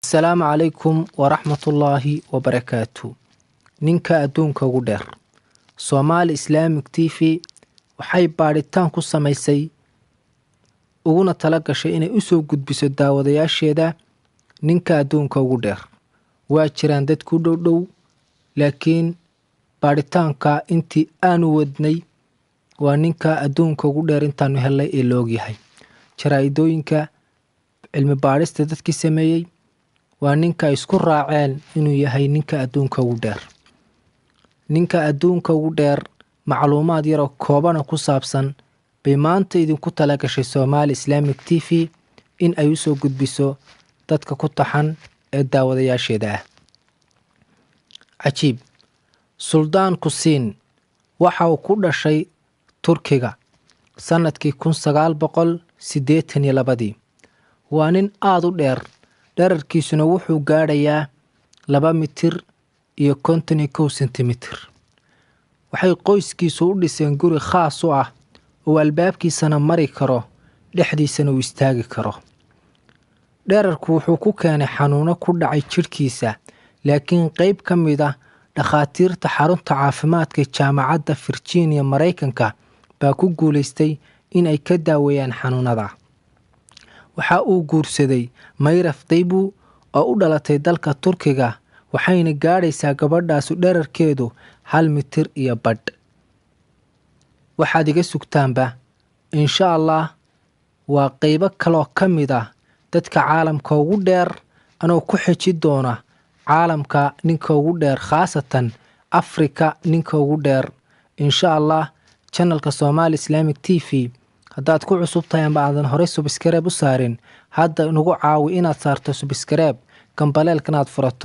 السلام عليكم ورحمة الله وبركاته. نينكا أدونكا ودير Somali Islamic TV waxay baaritaan ku samaysay uguna tala gashay inay u soo gudbiso daawadayaasheeda ninka adduunka ugu dheer. Waa jiraan dad ku dhow laakiin baaritaanka intii aanu wadnay waa ninka adduunka ugu dheer intaanu helay ee loo yahay. Jaraa'idooyinka cilmi baarista dadkii sameeyay waa ninka isku raaceen inuu yahay ninka adduunka ugu dheer. ninka adduunka ugu dheer macluumaad yar oo kooban ku saabsan bay maanta idinku tala gashay Somali Islamic TV in ay u soo gudbiso dadka ku taxan ee daawadayaasheeda. Cajiib. Suldaan Kusin waxa uu ku dhashay Turkiga sanadkii 1982. waa nin aad u dheer, dhererkiisuna wuxuu gaadhayaa 2 mitir iyo 52 sentimitir. waxay qoyskiisu u dhiseen guri khaas u ah oo albaabkiisana mari karo, dhexdiisana uu istaagi karo. dhererku wuxuu ku keenay xanuuno ku dhacay jirkiisa, laakiin qayb ka mid ah dhakhaatiirta xarunta caafimaadka jaamacadda Virginia Mareykanka baa ku guuleystay in ay ka daaweeyaan xanuunada. waxa uu guursaday Mayraf Daybu oo u dhalatay dalka Turkiga, waxayna gaadhaysaa gabadhaas dhererkeedu 1 mitir iyo badh. waxaad iga sugtaanba insha Allah waa qaybo kale oo ka mid ah dadka caalamka ugu dheer anoo ku xiji doona caalamka ninka ugu dheer, khaasatan Afrika ninka ugu dheer. insha Allah channelka Somali Islamic TV haddaad ku cusub tahay ama aadan hore subscribe u saarin, hadda nagu caawi inaad saarto subscribe, gambaleelkana aad furato